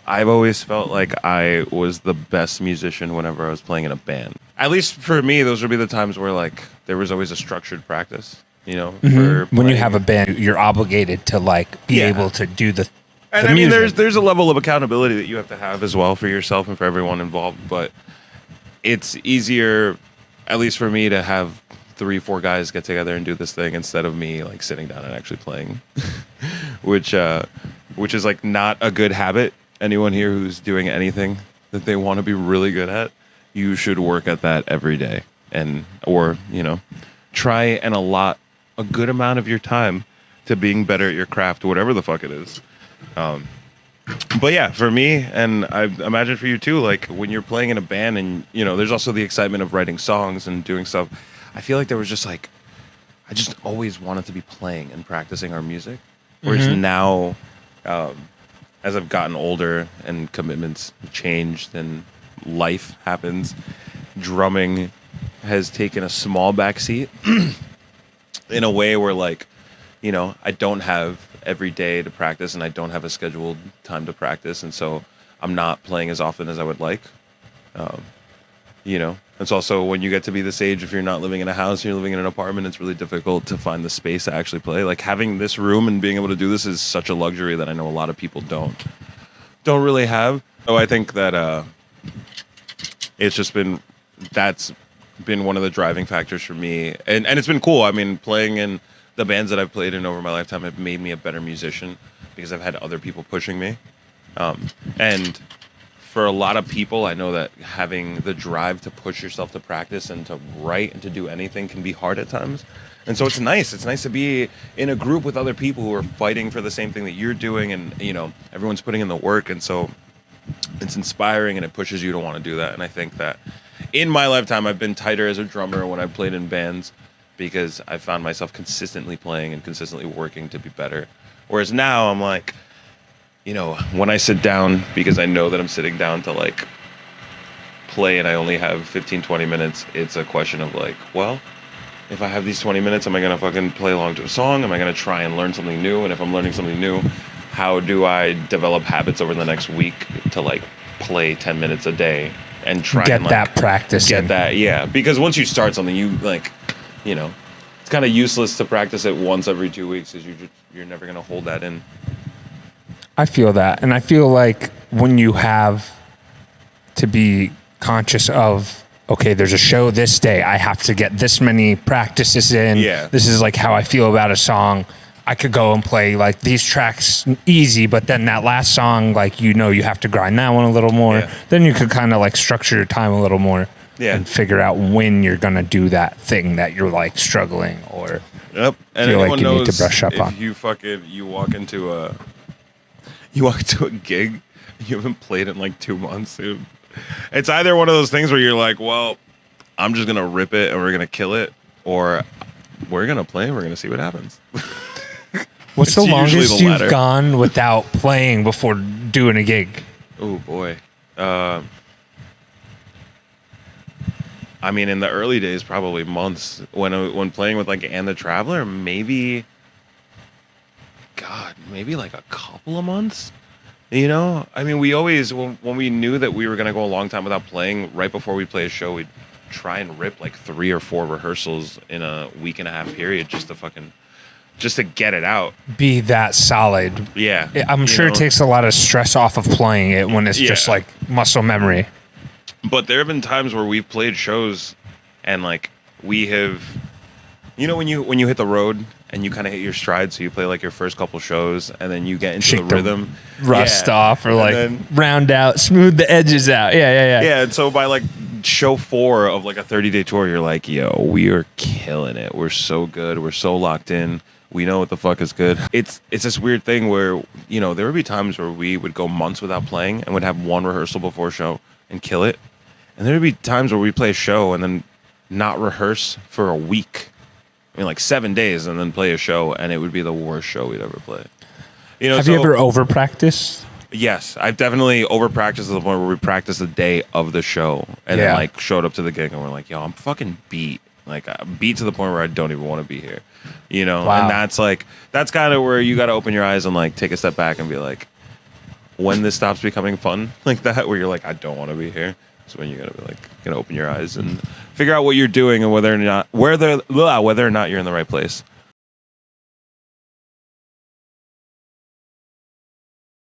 I've always felt like I was the best musician whenever I was playing in a band. At least for me, those would be the times where like there was always a structured practice. For When you playing. have a band, you're obligated to like be Yeah. able to do the. And the I mean, music. there's a level of accountability that you have to have as well for yourself and for everyone involved. But it's easier, at least for me, to have 3-4 guys get together and do this thing instead of me like sitting down and actually playing, which is like not a good habit. Anyone here who's doing anything that they want to be really good at, you should work at that every day, or try and allot a good amount of your time to being better at your craft, whatever the fuck it is. But yeah, for me, and I imagine for you too, like when you're playing in a band and, there's also the excitement of writing songs and doing stuff. I feel like there was just like, I just always wanted to be playing and practicing our music. Whereas now, as I've gotten older and commitments changed and life happens, drumming has taken a small backseat in a way where like, I don't have every day to practice and I don't have a scheduled time to practice. And so I'm not playing as often as I would like. It's also when you get to be this age, if you're not living in a house, you're living in an apartment, it's really difficult to find the space to actually play. Like having this room and being able to do this is such a luxury that I know a lot of people don't really have. So I think that that's been one of the driving factors for me. And it's been cool. I mean, playing in the bands that I've played in over my lifetime have made me a better musician because I've had other people pushing me. And for a lot of people, I know that having the drive to push yourself to practice and to write and to do anything can be hard at times. And so it's nice. It's nice to be in a group with other people who are fighting for the same thing that you're doing, and everyone's putting in the work. And so it's inspiring and it pushes you to want to do that. And I think that in my lifetime, I've been tighter as a drummer when I've played in bands because I found myself consistently playing and consistently working to be better. Whereas now I'm like, when I sit down, because I know that I'm sitting down to like play and I only have 15, 20 minutes, it's a question of like, well, if I have these 20 minutes, am I going to fucking play along to a song? Am I going to try and learn something new? And if I'm learning something new, how do I develop habits over the next week to like play 10 minutes a day and try Get and like, that practice Get in. that, yeah. Because once you start something, you like, it's kind of useless to practice it once every 2 weeks because you're never going to hold that in. I feel that. And I feel like when you have to be conscious of, okay, there's a show this day, I have to get this many practices in. Yeah. This is like how I feel about a song. I could go and play like these tracks easy, but then that last song, like, you have to grind that one a little more. Yeah. Then you could kind of like structure your time a little more. Yeah. And figure out when you're going to do that thing that you're like struggling or Yep. And feel anyone like you knows need to brush up if on. you walk into a gig, you haven't played in like 2 months, dude. It's either one of those things where you're like, well, I'm just going to rip it and we're going to kill it, or we're going to play and we're going to see what happens. What's the It's usually longest the you've latter. gone without playing before doing a gig? Oh, boy. I mean, in the early days, probably months. When playing with like And the Traveler, maybe like a couple of months. I mean, we always when we knew that we were gonna go a long time without playing, right before we play a show, we'd try and rip like 3 or 4 rehearsals in a week and a half period just to get it out. Be that solid. Yeah, I'm sure it takes a lot of stress off of playing it when it's just like muscle memory. But there have been times where we've played shows and like we have, when you hit the road and you kind of hit your stride, so you play like your first couple shows and then you get into Shake the the rhythm, Rust off or And like then- round out, smooth the edges out. Yeah. Yeah, and so by like show 4 of like a 30-day tour, you're like, yo, we are killing it. We're so good. We're so locked in. We know what the fuck is good. It's this weird thing where, there would be times where we would go months without playing and would have one rehearsal before a show and kill it. And there would be times where we play a show and then not rehearse for a week. I mean, like 7 days and then play a show, and it would be the worst show we'd ever play. Have you ever over practiced? Yes, I've definitely over practiced to the point where we practiced the day of the show and then like showed up to the gig and we're like, yo, I'm fucking beat. Like beat to the point where I don't even want to be here. Wow. And that's kind of where you got to open your eyes and like take a step back and be like, when this stops becoming fun like that, where you're like, I don't want to be here. So when you're gonna be like, gonna open your eyes and figure out what you're doing and whether or not you're in the right place.